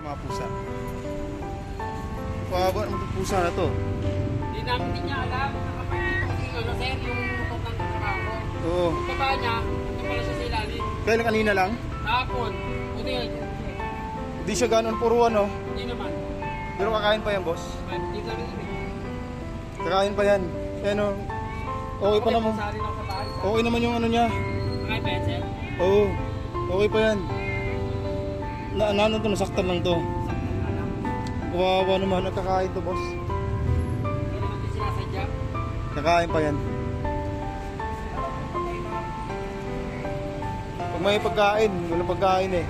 mga pusa. Pababa naman itong pusa na to. Hindi namin din niya alam. Nakapagpito kasi ano sir, yung motor ng trabaho. Oo. Yung baba niya, ito pala siya sa ilalim. Kailan kanina lang? Tapon. Buti yun. Hindi siya gano'n puruan, no? Hindi naman. Pero kakain pa yan, boss. Hindi namin ibig. Kakain pa yan. Ano, okay pa naman. Sari lang sa bahay. Okay naman yung ano niya. Okay, pencil. Oo. Okay pa yan. Ano to, nasaktan lang to. Wawa naman, nagkakain to, boss. Hindi naman din sinasadya. Kakain pa yan. Pag may pagkain, walang pagkain eh.